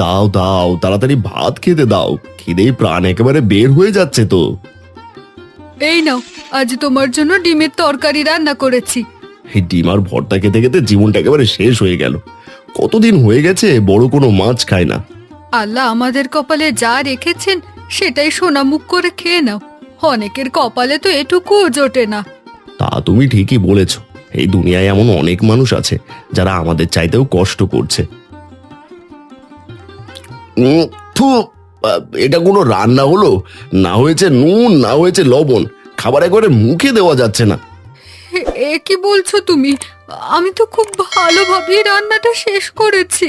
দাও দাও, তাড়াতাড়ি ভাত খেতে দাও, খিদেই প্রাণ একেবারে বের হয়ে যাচ্ছে তো। এই নাও, আজ তোমার জন্য ডিমের তরকারি রান্না করেছি। এই ডিম আর ভর্তা খেতে খেতে জীবনটা একেবারে শেষ হয়ে গেল। কতদিন হয়ে গেছে বড় কোনো মাছ খায় না। আল্লাহ আমাদের কপালে যা রেখেছেন সেটাই সোনামুখ করে খেয়ে নাও। অনেকের কপালে তো এটুকুও জোটে না। তা তুমি ঠিকই বলেছ, এই দুনিয়ায় এমন অনেক মানুষ আছে যারা আমাদের চাইতেও কষ্ট করছে। থু, এটা কোনো রান্না হলো? না হয়েছে নুন, না হয়েছে লবণ, খাবার একবারে মুখে দেওয়া যাচ্ছে না। এ কি বলছো তুমি? আমি তো খুব ভালোভাবে রান্নাটা শেষ করেছি।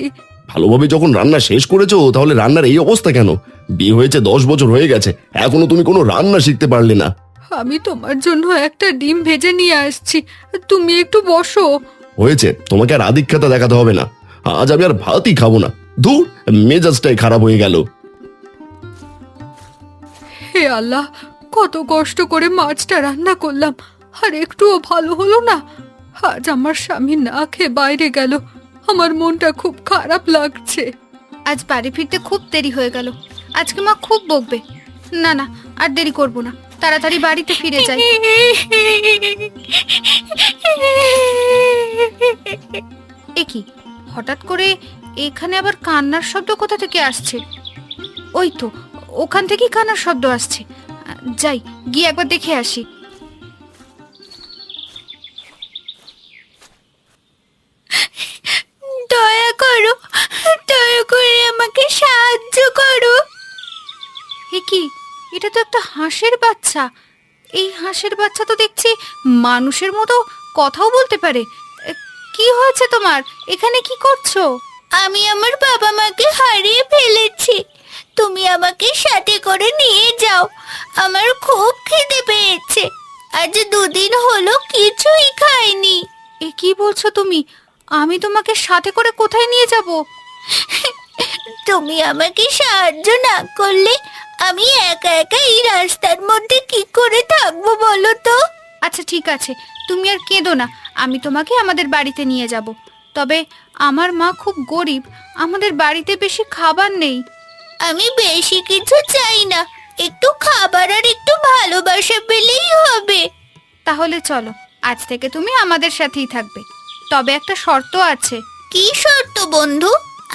ভালোভাবে যখন রান্না শেষ করেছো তাহলে রান্নার এই অবস্থা কেন? বিয়ে হয়েছে 10 বছর হয়ে গেছে, এখনো তুমি কোনো রান্না শিখতে পারলে না। আমি তোমার জন্য একটা ডিম ভেজে নিয়ে আসছি, তুমি একটু বসো। হয়েছে, তোমাকে আর আধিক্যতা দেখাতে হবে না। আজ আমি আর ভাতই খাবো না। ধুর, মেজাজটাই খারাপ হয়ে গেল। হে আল্লাহ, কত কষ্ট করে মাছটা রান্না করলাম, আর একটুও ভালো হলো না। আজ আমার স্বামী না খেয়ে বাইরে গেল, আমার মনটা খুব খারাপ লাগছে। আজ বাড়ি ফিরতে খুব দেরি হয়ে গেল, আজকে মা খুব বকবে। না না, আর দেরি করব না, তাড়াতাড়ি বাড়িতে ফিরে যাই। এ কি, হঠাৎ করে এখানে আবার কান্নার শব্দ কোথা থেকে আসছে? ওই তো, ওখান থেকেই কান্নার শব্দ আসছে। যাই, গিয়ে একবার দেখে আসি। দয়া করো, দয়া করে আমাকে সাহায্য করো। এ কি, এটা তো একটা হাঁসের বাচ্চা। এই হাঁসের বাচ্চা তো দেখছি মানুষের মতো কথাও বলতে পারে। কি হয়েছে তোমার? এখানে কি করছো? আমি আমার বাবা মাকে হারিয়ে ফেলেছি, তুমি আমাকে সাথে করে নিয়ে যাও, আমার খুব খিদে পেয়েছে, আজ 2 দিন হলো কিছুই খাইনি। এ কি বলছো তুমি? আমি তোমাকে সাথে করে কোথায় নিয়ে যাব? তুমি আমাকে সাহায্য না করলে আমি একা একা এই রাস্তার মধ্যে কি করে থাকবো বলো তো? আচ্ছা ঠিক আছে, তুমি আর কেঁদো না, আমি তোমাকে আমাদের বাড়িতে নিয়ে যাব। তবে আমার মা খুব গরিব, আমাদের বাড়িতে বেশি খাবার নেই। আমি বেশি কিছু চাই না, একটু খাবার আর একটু ভালোবাসা পেলেই হবে। তাহলে চলো, আজ থেকে তুমি আমাদের সাথেই থাকবে, তবে একটা শর্ত আছে। কি শর্ত বন্ধু?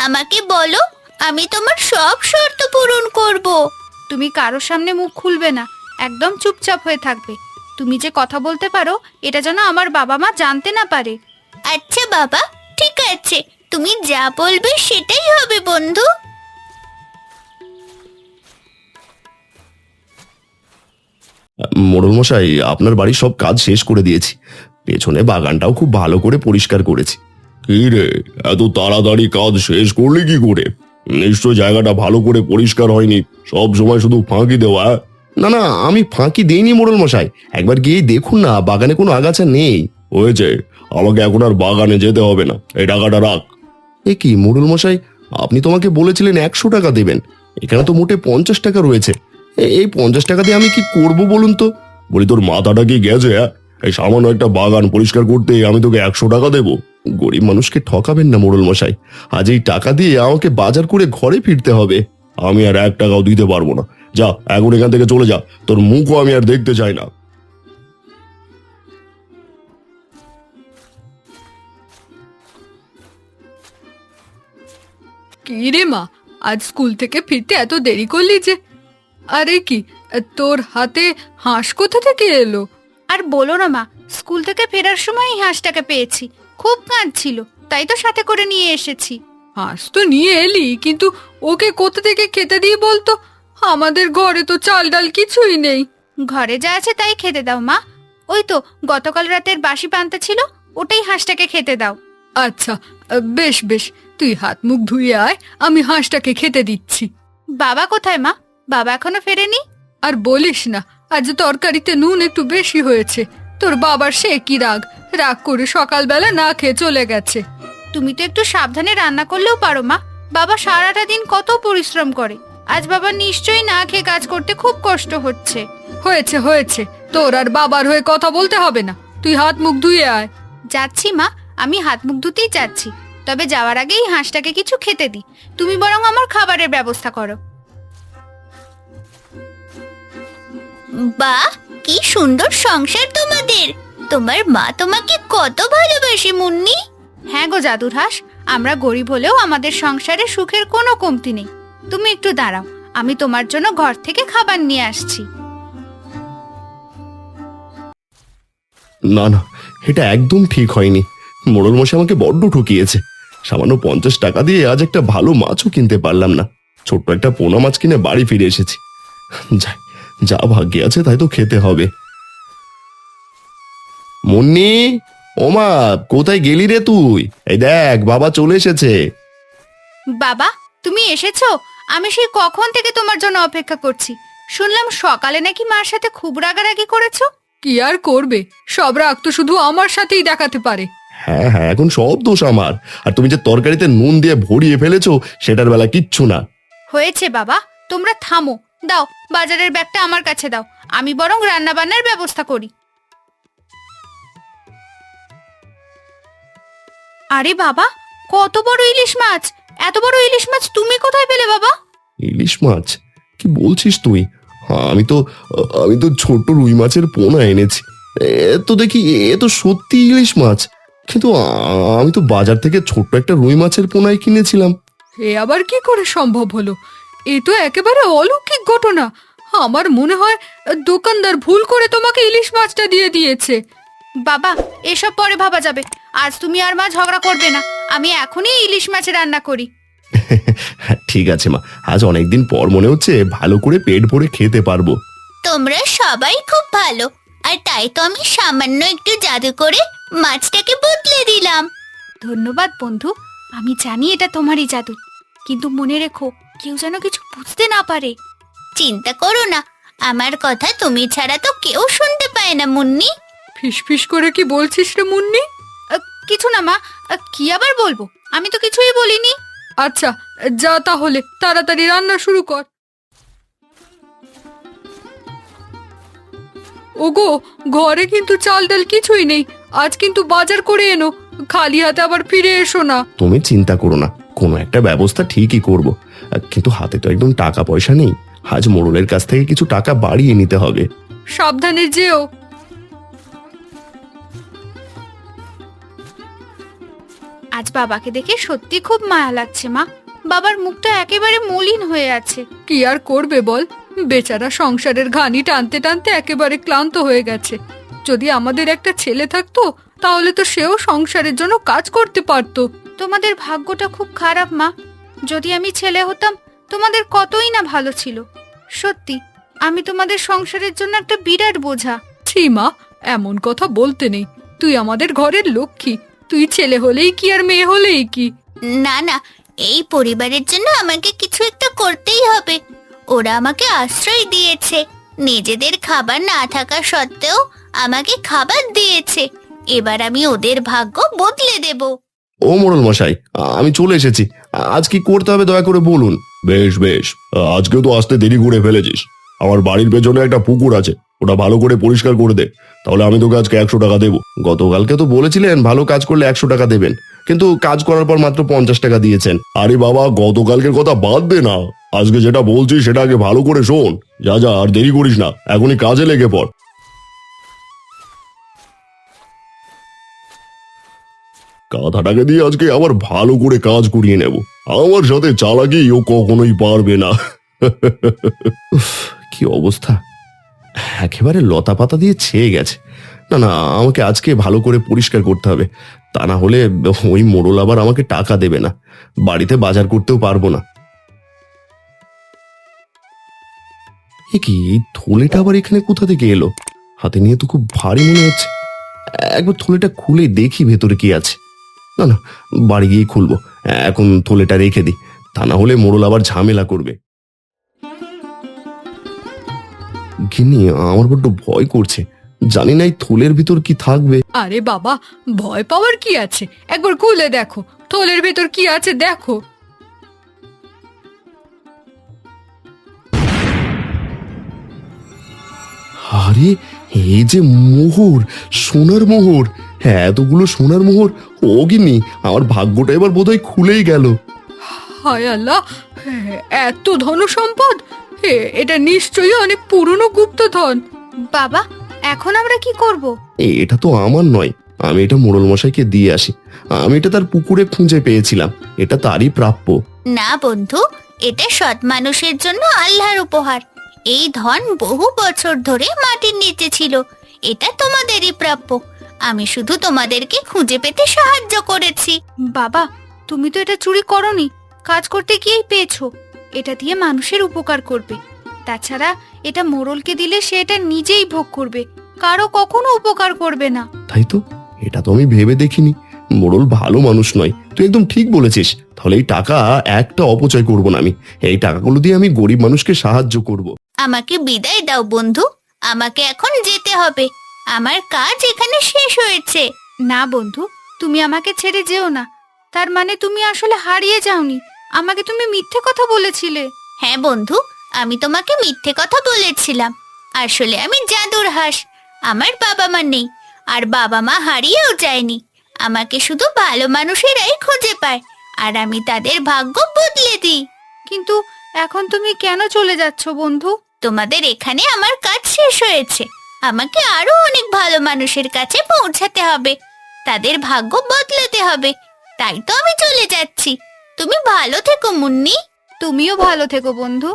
আমাকে বলো, আমি তোমার সব শর্ত পূরণ করব। তুমি কারোর সামনে মুখ খুলবে না, একদম চুপচাপ হয়ে থাকবে। তুমি যে কথা বলতে পারো এটা যেন আমার বাবা মা জানতে না পারে। আচ্ছা বাবা, ঠিক আছে, তুমি যা বলবে সেটাই হবে বন্ধু। মোড়ল মশাই, আপনার বাড়ির সব কাজ শেষ করে দিয়েছি, পেছনে বাগানটাও খুব ভালো করে পরিষ্কার করেছি। কি রে, এত তাড়াতাড়ি কাজ শেষ করলি কি করে? নিশ্চয় জায়গাটা ভালো করে পরিষ্কার হয়নি, সব সময় শুধু ফাঁকি দেওয়া। না না, আমি ফাঁকি দেইনি মোড়ল মশাই, একবার গিয়ে দেখুন না, বাগানে কোনো আগাছা নেই। হয়েছে, আমাকে এখন আর বাগানে যেতে হবে না, এই টাকাটা রাখ। এ কি মোড়ল মশাই, আপনি তোমাকে বলেছিলেন 100 টাকা দেবেন, এখানে তো মোটে 50 টাকা রয়েছে। এই 50 টাকা দিয়ে আমি কি করব বলুন তো? বলি, তোর মাথাটা কি গেছে? এই সামান্য একটা বাগান পরিষ্কার করতে আমি তোকে 100 টাকা দেবো? গরিব মানুষকে ঠকাবেন না মোড়ল মশাই, আজ এই টাকা দিয়ে আমাকে বাজার করে ঘরে ফিরতে হবে। আমি আর 1 টাকাও দিতে পারবো না। যা, এখন এখান থেকে চলে যা, তোর মুখও আমি আর দেখতে চাই না। কি রে মা, আজ স্কুল থেকে ফিরতে এত দেরি করলি যে? আরে কি, তোর হাতে হাঁস কোথা থেকে এলো? আর বলো না মা, স্কুল থেকে ফেরার সময় এই হাঁসটাকে পেয়েছি, খুব কাঁদছিল, তাই তো সাথে করে নিয়ে এসেছি। হাঁস তো নিয়ে এলি, কিন্তু ওকে কোথা থেকে খেতে দিই বলতো? আমাদের ঘরে তো চাল ডাল কিছুই নেই। ঘরে যা আছে তাই খেতে দাও মা, ওই তো গতকাল রাতের বাসি পান্তা ছিল, ওটাই হাঁসটাকে খেতে দাও। আচ্ছা, বেশ বেশ, তুই হাত মুখ ধুয়ে আয়, আমি হাঁসটাকে খেতে দিচ্ছি। বাবা কোথায় মা? বাবা এখনো ফেরেনি? আর বলিস না, আজ তরকারিতে নুন একটু বেশি হয়েছে। তোর বাবার সে কি রাগ, রাগ করে সকালবেলা না খেয়ে চলে গেছে। তুমি তো একটু সাবধানে রান্না করলেও পারো মা, বাবা সারাটা দিন কত পরিশ্রম করে, আজ বাবা নিশ্চয়ই না খেয়ে কাজ করতে খুব কষ্ট হচ্ছে। হয়েছে হয়েছে, তোর আর বাবার হয়ে কথা বলতে হবে না, তুই হাত মুখ ধুয়ে আয়। যাচ্ছি মা, আমি হাত মুখ ধুতেই যাচ্ছি, তবে যাওয়ার আগেই হাঁসটাকে কিছু খেতে দিই। তুমি বরং আমার খাবারের ব্যবস্থা করো। বাহ, কি সুন্দর সংসার তোমাদের। তোমার মা তোমাকে কত ভালোবাসে মুন্নি। হ্যাঁ গো জাদুর হাঁস, আমরা গরিব হলেও আমাদের সংসারে সুখের কোনো কমতি নেই। তুমি একটু দাঁড়াও, আমি তোমার জন্য ঘর থেকে খাবার নিয়ে আসছি। না না, এটা একদম ঠিক হয়নি। মোড়ল মশাই আমাকে বড্ড ঠকিয়েছে। সামান্য 50 টাকা দিয়ে আজ একটা ভালো মাছও কিনতে পারলাম না। ছোট্ট একটা পোনা মাছ কিনে বাড়ি ফিরে এসেছি। যাই, যা ভাগ্যে আছে তাই তো খেতে হবে। মুন্নি, ওমা, কোথায় গেলি রে তুই? এই দেখ, বাবা চলে এসেছে। বাবা, তুমি এসেছো? আমি সেই কখন থেকে তোমার জন্য অপেক্ষা করছি। শুনলাম সকালে নাকি মার সাথে খুব রাগারাগি করেছো। কি আর করবে, সব রাগ তো শুধু আমার সাথেই দেখাতে পারে। হ্যাঁ হ্যাঁ, এখন সব দোষ আমার। আর তুমি যে তরকারিতে নুন দিয়ে ভরিয়ে ফেলেছো সেটার বেলা কিচ্ছু না। হয়েছে বাবা, তোমরা থামো। দাও, বাজারের ব্যাগটা আমার কাছে দাও, আমি বরং রান্না বান্নার ব্যবস্থা করি। আরে বাবা, কত বড় ইলিশ মাছ! এত বড় ইলিশ মাছ তুমি কোথায় পেলে বাবা? ইলিশ মাছ? কি বলছিস তুই? হ্যাঁ, আমি তো ছোট রুই মাছের পোনা এনেছি। এ তো দেখি, এ তো সত্যি ইলিশ মাছ। কিন্তু আমি তো বাজার থেকে ছোট্ট একটা রুই মাছের পোনাই কিনেছিলাম। এ আবার কি করে সম্ভব হলো? এ তো একেবারে অলৌকিক ঘটনা। আমার মনে হয় দোকানদার ভুল করে তোমাকে ইলিশ মাছটা দিয়ে দিয়েছে। বাবা, এসব পরে ভাবা যাবে। আজ তুমি আর মা ঝগড়া করবে না। আমি এখনই ইলিশ মাছ রান্না করি। হ্যাঁ, ঠিক আছে মা, আজ অনেকদিন পর মনে হচ্ছে ভালো করে পেট ভরে খেতে পারবো। তোমরা সবাই খুব ভালো, আর তাই তো আমি সামান্য একটু জাদু করে মাছটাকে বদলে দিলাম। ধন্যবাদ বন্ধু, আমি জানি এটা তোমারই জাদু, কিন্তু মনে রেখো কেউ যেন কিছু বুঝতে না পারে। চিন্তা করো না, আমার কথা তুমি ছাড়া তো কেউ শুনতে পায় না মুন্নি। ফিসফিস করে কি বলছিস রে মুন্নি? কিছু না মা, কি আবার বলবো, আমি তো কিছুই বলিনি। আচ্ছা, যা তাহলে তাড়াতাড়ি রান্না শুরু কর। ওগো, ঘরে কিন্তু চাল ডাল কিছুই নেই। আজ কিন্তু বাজার করে এনো, খালি হাতে আবার ফিরে এসো না। তুমি চিন্তা করো না, কোনো একটা ব্যবস্থা ঠিকই করব। কিন্তু হাতে তো একদম টাকা পয়সা নেই। আজ মোড়লের কাছ থেকে কিছু টাকা বাড়িয়ে নিতে হবে। সাবধানে যেও। আজ বাবাকে দেখে সত্যি খুব মায়া লাগছে মা। বাবার মুখটা একেবারে মলিন হয়ে আছে। কি আর করবে বল, বেচারা সংসারের ঘানি টানতে টানতে একেবারে ক্লান্ত হয়ে গেছে। যদি আমাদের একটা ছেলে থাকতো তাহলে তো সেও সংসারের জন্য কাজ করতে পারতো। তোমাদের ভাগ্যটা খুব খারাপ মা। যদি আমি ছেলে হতাম তোমাদের কতই না ভালো ছিল। সত্যি, আমি তোমাদের সংসারের জন্য একটা বিরাট বোঝা। ছি মা, এমন কথা বলতে নেই। তুই আমাদের ঘরের লক্ষ্মী। তুই ছেলে হলেই কি আর মেয়ে হলেই কি। না না, এই পরিবারের জন্য আমাকে কিছু একটা করতেই হবে। ওরা আমাকে আশ্রয় দিয়েছে, নিজেদের খাবার না থাকা সত্ত্বেও আমাকে খাবার দিয়েছে। এবার আমি ওদের ভাগ্য বদলে দেব। ও মোড়ল মশাই, আমি চলে এসেছি। আজ কি করতে হবে দয়া করে বলুন। বেশ বেশ, আজকে তো আসতে দেরি করে ফেলেছিস। আমার বাড়ির পেছনে একটা পুকুর আছে, ওটা ভালো করে পরিষ্কার করে দে। তাহলে আমি তোকে আজকে 100 টাকা দেবো। গতকালকে তো বলেছিলেন ভালো কাজ করলে 100 টাকা দেবেন, কিন্তু কাজ করার পর মাত্র 50 টাকা দিয়েছেন। আরে বাবা, গতকালকের কথা বাদ দে না, আজকে যেটা বলছি সেটা আগে ভালো করে শোন। যা যা, আর দেরি করিস না, এখনই কাজে লেগে পড়। কাঁথাটাকে দিয়ে আজকে আবার ভালো করে কাজ করিয়ে নেব। আমার সাথে চালাকি ও কখনোই পারবে না। উফ, কি অবস্থা, একেবারে লতা পাতা দিয়ে ছেয়ে গেছে। না না, আমাকে আজকে ভালো করে পরিষ্কার করতে হবে, তা না হলে ওই মোড়ল আবার আমাকে টাকা দেবে না। বাড়িতে বাজার করতেও পারবো না। এ কি, এই থলেটা আবার এখানে কোথা থেকে এলো? হাতে নিয়ে তো খুব ভারী মনে হচ্ছে। একবার থলেটা খুলে দেখি ভেতরে কি আছে। না না, বাড়ি গিয়ে খুলবো। এখন থলেটা রেখে দিই, তা না হলে মোড়ল আবার ঝামেলা করবে। গিন্নি, আমার বড্ড ভয় করছে, জানি না এই থলের ভিতর কি থাকবে। আরে বাবা, ভয় পাওয়ার কি আছে? একবার খুলে দেখো, থলের ভেতর কি আছে দেখো। আরে, এই যে মোহর, সোনার মোহর, হ্যাঁ, এতগুলো সোনার মোহর। ও গিন্নি, আমার ভাগ্যটা এবার বোধহয় খুলেই গেল। হায় আল্লাহ, এত ধন সম্পদ! এটা নিশ্চয়ই অনেক পুরনো গুপ্তধন। বাবা, এখন আমরা কি করব? এটা তো আমার নয়, আমি এটা মোড়ল মশাইকে দিয়ে আসি। আমি এটা তার পুকুরে খুঁজে পেয়েছিলাম, এটা তারই প্রাপ্য। না বন্ধু, এটা সৎ মানুষের জন্য আল্লাহর উপহার। এই ধন বহু বছর ধরে মাটির নিচে ছিল, এটা তোমাদেরই প্রাপ্য। আমি শুধু তোমাদেরকে খুঁজে পেতে সাহায্য করেছি। বাবা, তুমি তো এটা চুরি করনি, কাজ করতে গিয়েই পেয়েছো। এটা দিয়ে মানুষের উপকার করবে। তাছাড়া এটা মোড়লকে দিলে সে এটা নিজেই ভোগ করবে, কারো কখনো উপকার করবে না। তাই তো, এটা তো আমি ভেবে দেখিনি। মোড়ল ভালো মানুষ নয়, তুই একদম ঠিক বলেছিস। তাহলে এই টাকা একটা অপচয় করব না আমি। এই টাকাগুলো দিয়ে আমি গরিব মানুষকে সাহায্য করব। আমাকে বিদায় দাও বন্ধু, আমাকে এখন যেতে হবে। আমার কাজ এখানে শেষ হয়েছে। না বন্ধু, তুমি আমাকে ছেড়ে যেও না। তার মানে তুমি আসলে হারিয়ে যাওনি, আমাকে তুমি মিথ্যে কথা বলেছিলে। হ্যাঁ বন্ধু, আমি তোমাকে মিথ্যে কথা বলেছিলাম। আসলে আমি জাদুর হাঁস। আমার বাবা মা নেই, আর বাবা মা হারিয়েও যায়নি। আমাকে শুধু ভালো মানুষেরাই খুঁজে পায়, আর আমি তাদের ভাগ্য বদলে দিই। কিন্তু এখন তুমি কেন চলে যাচ্ছ বন্ধু? তোমাদের এখানে আমার কাজ শেষ হয়েছে। আমাকে আরো অনেক ভালো মানুষের কাছে পৌঁছাতে হবে, তাদের ভাগ্য বদলাতে হবে। তাই তো আমি চলে যাচ্ছি। তুমি ভালো থেকো মুন্নি। তুমিও ভালো থেকো বন্ধু।